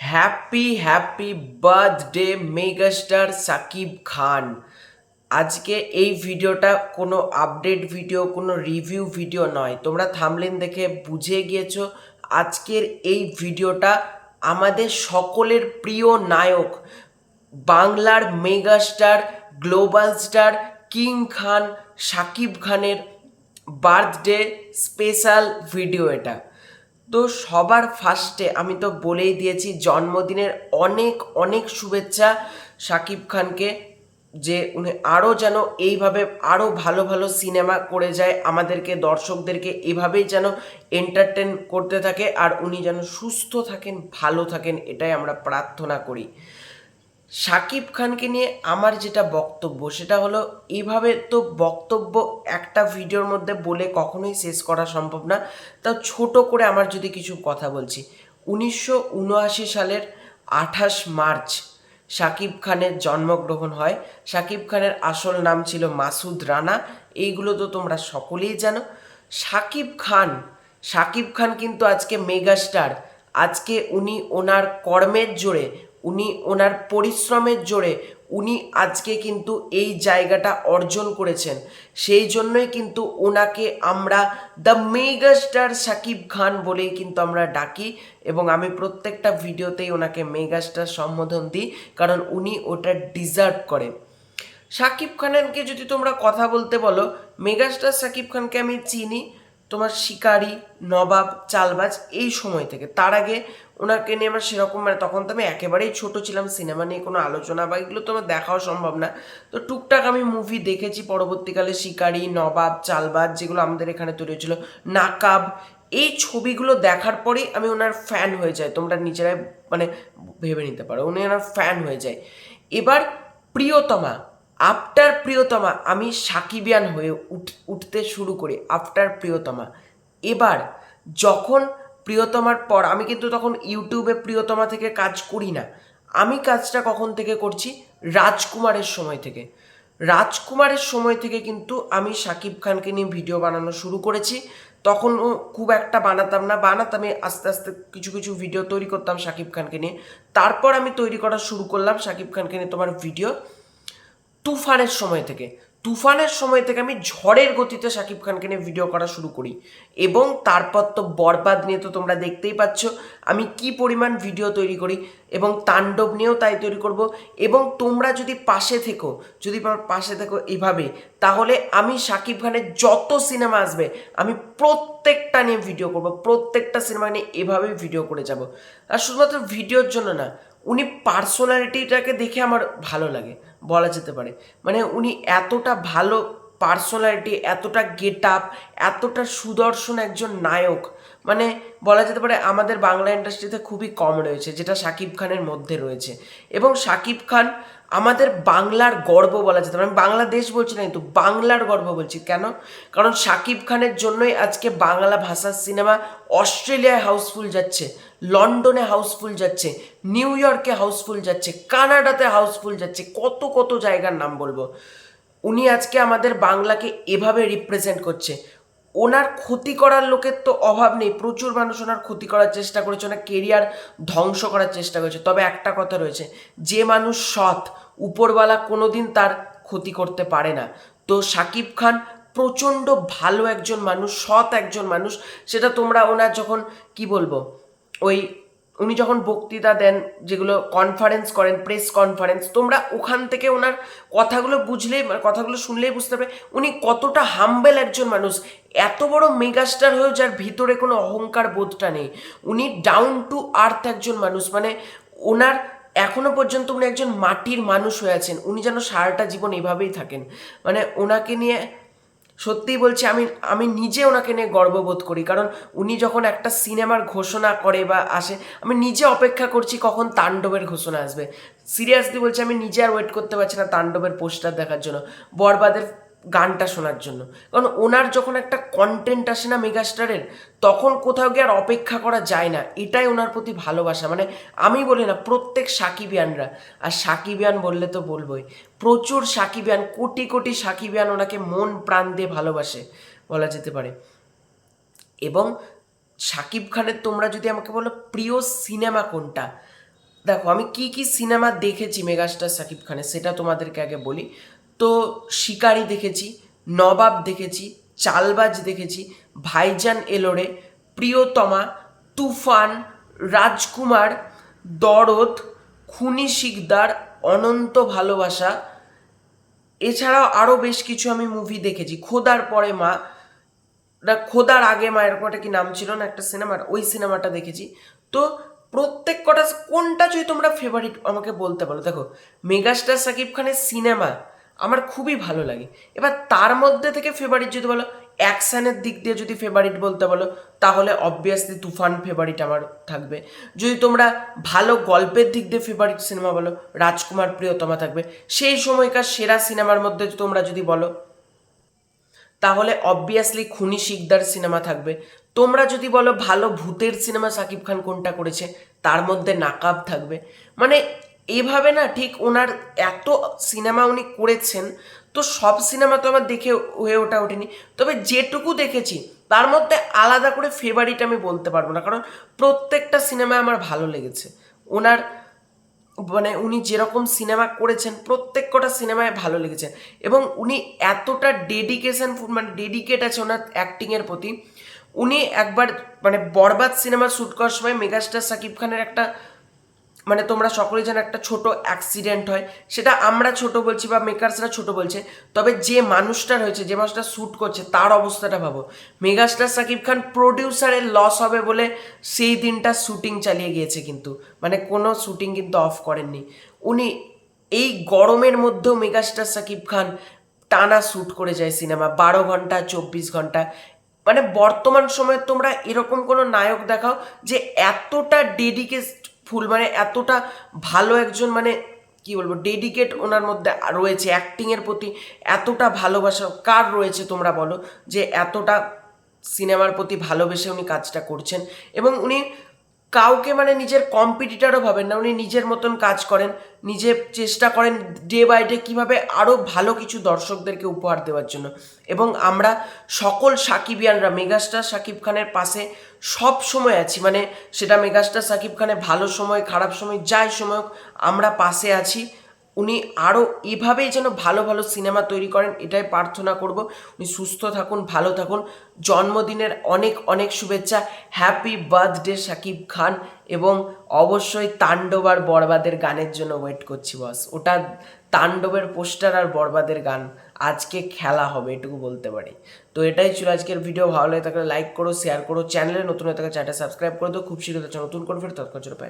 Happy birthday megastar Shakib Khan. আজকে এই ভিডিওটা কোনো আপডেট ভিডিও, কোনো রিভিউ ভিডিও নয়। তোমরা থাম্বনেল দেখে বুঝে গিয়েছো আজকের এই ভিডিওটা আমাদের সকলের প্রিয় নায়ক, বাংলার মেগাস্টার, গ্লোবাল স্টার কিং খান সাকিব খানের বার্থডে স্পেশাল ভিডিও এটা। তো সবার ফার্স্টে আমি তো বলেই দিয়েছি জন্মদিনের অনেক অনেক শুভেচ্ছা শাকিব খানকে, যে উনি আরও যেন এইভাবে আরও ভালো ভালো সিনেমা করে যায়, আমাদেরকে দর্শকদেরকে এভাবেই যেন এন্টারটেন করতে থাকে, আর উনি যেন সুস্থ থাকেন, ভালো থাকেন, এটাই আমরা প্রার্থনা করি। শাকিব খানকে নিয়ে আমার যেটা বক্তব্য সেটা হলো, এইভাবে তো বক্তব্য একটা ভিডিওর মধ্যে বলে কখনোই শেষ করা সম্ভব না। তাও ছোট করে আমার যদি কিছু কথা বলছি, 1979 সালের 28 মার্চ শাকিব খানের জন্মগ্রহণ হয়। শাকিব খানের আসল নাম ছিল মাসুদ রানা, এইগুলো তো তোমরা সকলেই জানো। শাকিব খান কিন্তু আজকে মেগাস্টার। আজকে উনি ওনার কর্মের জোরে, উনি ওনার পরিশ্রমের জোরে উনি আজকে কিন্তু এই জায়গাটা অর্জন করেছেন। সেই জন্যই কিন্তু ওনাকে আমরা দ্য মেগাস্টার শাকিব খান বলেই কিন্তু আমরা ডাকি, এবং আমি প্রত্যেকটা ভিডিওতেই ওনাকে মেগাস্টার সম্বোধন দিই, কারণ উনি ওটা ডিজার্ভ করে। শাকিব খানকে যদি তোমরা কথা বলতে বলো, মেগাস্টার শাকিব খানকে আমি চিনি তোমার শিকারি, নবাব, চালবাজ এই সময় থেকে। তার আগে ওনাকে নিয়ে আমার সেরকম, তখন তো আমি একেবারেই ছোট ছিলাম, সিনেমা নিয়ে কোনো আলোচনা বা এগুলো তো আমার দেখাও সম্ভব না। তো টুকটাক আমি মুভি দেখেছি পরবর্তীকালে, শিকারি, নবাব, চালবাজ যেগুলো আমাদের এখানে তৈরি হয়েছিল, নাকাব, এই ছবিগুলো দেখার পরেই আমি ওনার ফ্যান হয়ে যাই। তোমরা নিজেরাই মানে ভেবে নিতে পারো, উনি ওনার ফ্যান হয়ে যায়। এবার প্রিয়তমা, আফটার প্রিয়তমা আমি সাকিবিয়ান হয়ে উঠতে শুরু করি, আফটার প্রিয়তমা। এবার যখন প্রিয়তমার পর, আমি কিন্তু তখন ইউটিউবে প্রিয়তমা থেকে কাজ করি না, আমি কাজটা কখন থেকে করছি, রাজকুমারের সময় থেকে। রাজকুমারের সময় থেকে কিন্তু আমি শাকিব খানকে নিয়ে ভিডিও বানানো শুরু করেছি। তখন খুব একটা বানাতাম না, বানাতাম আস্তে আস্তে কিছু কিছু ভিডিও তৈরি করতাম শাকিব খানকে নিয়ে। তারপর আমি তৈরি করা শুরু করলাম শাকিব খানকে নিয়ে তোমার ভিডিও তুফানের সময় থেকে। তুফানের সময় থেকে আমি ঝড়ের গতিতে শাকিব খানকে নিয়ে ভিডিও করা শুরু করি, এবং তারপর তো বরবাদ নিয়ে তো তোমরা দেখতেই পাচ্ছ আমি কি পরিমাণ ভিডিও তৈরি করি, এবং তাণ্ডব নিয়েও তাই তৈরি করব। এবং তোমরা যদি পাশে থেকো এভাবে, তাহলে আমি শাকিব খানের যত সিনেমা আসবে আমি প্রত্যেকটা নিয়ে ভিডিও করব, প্রত্যেকটা সিনেমা নিয়ে এভাবেই ভিডিও করে যাব। আর শুধুমাত্র ভিডিওর জন্য না, উনি পার্সোনালিটিটাকে দেখে আমার ভালো লাগে বলা যেতে পারে। মানে উনি এতটা ভালো পার্সোনালিটি, এতটা গেট আপ, এতটা সুদর্শন একজন নায়ক, মানে বলা যেতে পারে আমাদের বাংলা ইন্ডাস্ট্রিতে খুবই কম রয়েছে, যেটা শাকিব খানের মধ্যে রয়েছে। এবং শাকিব খান আমাদের বাংলার গর্ব বলা যেতে পারে। আমি বাংলাদেশ বলছি না, কিন্তু বাংলার গর্ব বলছি। কেন? কারণ শাকিব খানের জন্যই আজকে বাংলা ভাষার সিনেমা অস্ট্রেলিয়ায় হাউসফুল যাচ্ছে, লন্ডনে হাউসফুল যাচ্ছে, নিউ ইয়র্কে হাউসফুল যাচ্ছে, কানাডাতে হাউসফুল যাচ্ছে, কত কত জায়গার নাম বলবো। উনি আজকে আমাদের বাংলাকে এভাবে রিপ্রেজেন্ট করছে। ওনার ক্ষতি করার লোকের তো অভাব নেই, প্রচুর মানুষ ওনার ক্ষতি করার চেষ্টা করেছে, ওনার কেরিয়ার ধ্বংস করার চেষ্টা করেছে। তবে একটা কথা রয়েছে, যে মানুষ সৎ, উপরওয়ালা কোনোদিন তার ক্ষতি করতে পারে না। তো শাকিব খান প্রচণ্ড ভালো একজন মানুষ, সৎ একজন মানুষ। সেটা তোমরা ওনার যখন কি বলবো, ওই উনি যখন বক্তৃতা দেন, যেগুলো কনফারেন্স করেন, প্রেস কনফারেন্স, তোমরা ওখান থেকে ওনার কথাগুলো বুঝলেই, কথাগুলো শুনলেই বুঝতে পারবে উনি কতটা হাম্বেল একজন মানুষ। এত বড় মেগাস্টার হয়েও যার ভিতরে কোনো অহংকার বোধটা নেই, উনি ডাউন টু আর্থ একজন মানুষ। মানে ওনার এখনো পর্যন্ত উনি একজন মাটির মানুষ হয়ে আছেন, উনি যেন সারাটা জীবন এভাবেই থাকেন। মানে ওনাকে নিয়ে সত্যিই বলছি, আমি আমি নিজে ওনাকে নিয়ে গর্ববোধ করি। কারণ উনি যখন একটা সিনেমার ঘোষণা করে বা আসে, আমি নিজে অপেক্ষা করছি কখন তাণ্ডবের ঘোষণা আসবে। সিরিয়াসলি বলছি, আমি নিজে আর ওয়েট করতে পারছি না তাণ্ডবের পোস্টার দেখার জন্য, বরবাদের গানটা শোনার জন্য। কারণ ওনার যখন একটা কন্টেন্ট আসে না মেগাস্টারের, তখন কোথাও গিয়ে আর অপেক্ষা করা যায় না। এটাই ওনার প্রতি ভালোবাসা। মানে আমি বলি না, প্রত্যেক সাকিবিয়ানরা, আর সাকিবিয়ান বললে তো বলবোই, প্রচুর সাকিবিয়ান, কোটি কোটি সাকিবিয়ান ওনাকে মন প্রাণ দিয়ে ভালোবাসে বলা যেতে পারে। এবং শাকিব খানের তোমরা যদি আমাকে বলো প্রিয় সিনেমা কোনটা, দেখো আমি কি কি সিনেমা দেখেছি মেগাস্টার শাকিব খানের সেটা তোমাদেরকে আগে বলি। তো শিকারি দেখেছি, নবাব দেখেছি, চালবাজ দেখেছি, ভাইজান এলোরে, প্রিয়তমা, তুফান, রাজকুমার, দরদ, খুনি শিকদার, অনন্ত ভালোবাসা, এছাড়াও আরও বেশ কিছু আমি মুভি দেখেছি। খোদার পরে মা, না খোদার আগে মা, এরকম একটা কি নাম ছিল না একটা সিনেমার, ওই সিনেমাটা দেখেছি। তো প্রত্যেক কটা কোনটা যদি তোমরা ফেভারিট আমাকে বলতে পারো, দেখো মেগাস্টার শাকিব খানের সিনেমা আমার খুবই ভালো লাগে। এবার তার মধ্যে থেকে ফেভারিট যদি বলো, অ্যাকশানের দিক দিয়ে যদি ফেভারিট বলতে বলো, তাহলে অবভিয়াসলি তুফান ফেভারিট আমার থাকবে। যদি তোমরা ভালো গল্পের দিক দিয়ে ফেভারিট সিনেমা বলো, রাজকুমার প্রিয়তমা থাকবে। সেই সময়কার সেরা সিনেমার মধ্যে তোমরা যদি বলো, তাহলে অবভিয়াসলি খুনি শিকদার সিনেমা থাকবে। তোমরা যদি বলো ভালো ভূতের সিনেমা শাকিব খান কোনটা করেছে, তার মধ্যে নাকাব থাকবে। মানে এভাবে না, ঠিক ওনার এত সিনেমা উনি করেছেন, তো সব সিনেমা তো আমার দেখে হয়ে ওঠেনি। তবে যেটুকু দেখেছি তার মধ্যে আলাদা করে ফেভারিট আমি বলতে পারবো না, কারণ প্রত্যেকটা সিনেমা আমার ভালো লেগেছে। ওনার মানে উনি যেরকম সিনেমা করেছেন প্রত্যেক কটা সিনেমায় ভালো লেগেছে, এবং উনি এতটা ডেডিকেশন মানে ডেডিকেট আছে ওনার অ্যাক্টিংয়ের প্রতি। উনি একবার মানে বরবাদ সিনেমা শ্যুট করার সময় মেগাস্টার শাকিব খানের একটা মানে তোমরা সকলেই জানো একটা ছোট অ্যাক্সিডেন্ট হয়, সেটা আমরা ছোট বলছি বা মেকার্সরা ছোট বলছে, তবে যে মানুষটার হয়েছে, যে মানুষটা শ্যুট করছে তার অবস্থাটা ভাবো। মেগাস্টার শাকিব খান প্রডিউসারের লস হবে বলে সেই দিনটা শ্যুটিং চালিয়ে গিয়েছে, কিন্তু মানে কোনো শ্যুটিং কিন্তু অফ করেননি উনি। এই গরমের মধ্যেও মেগাস্টার শাকিব খান টানা শ্যুট করে যায় সিনেমা 12 ঘন্টা 24 ঘন্টা। মানে বর্তমান সময়ে তোমরা এরকম কোনো নায়ক দেখাও যে এতটা ফুল, মানে এতটা ভালো একজন, মানে কি বলবো, ডেডিকেট ওনার মধ্যে রয়েছে অ্যাক্টিংয়ের প্রতি, এতটা ভালোবাসা কার রয়েছে তোমরা বলো, যে এতটা সিনেমার প্রতি ভালোবেসে উনি কাজটা করছেন। এবং উনি কাউকে মানে নিজের কম্পিটিটারও ভাবেন না, উনি নিজের মতন কাজ করেন, নিজে চেষ্টা করেন ডে বাই ডে কীভাবে আরও ভালো কিছু দর্শকদেরকে উপহার দেওয়ার জন্য। এবং আমরা সকল সাকিবিয়ানরা মেগাস্টার শাকিব খানের পাশে সব সময় আছি, মানে সেটা মেগাস্টার শাকিব খানের ভালো সময় খারাপ সময় যাই সময় হোক, আমরা পাশে আছি। উনি আরও এভাবেই যেন ভালো ভালো সিনেমা তৈরি করেন, এটাই প্রার্থনা করব। উনি সুস্থ থাকুন, ভালো থাকুন। জন্মদিনের অনেক অনেক শুভেচ্ছা, হ্যাপি বার্থডে শাকিব খান। এবং অবশ্যই তাণ্ডব আর বরবাদের গানের জন্য ওয়েট করছি বস, ওটা তাণ্ডবের পোস্টার আর বরবাদের গান আজকে খেলা হবে, এটুকু বলতে পারি। তো এটাই ছিল আজকের ভিডিও। ভালো লাগে থাকলে লাইক করো, শেয়ার করো, চ্যানেলে নতুন হয়ে থাকলে চ্যানেলটা সাবস্ক্রাইব করে দাও। খুব শীঘ্রই নতুন করে ফের তৎক্ষণ পাই।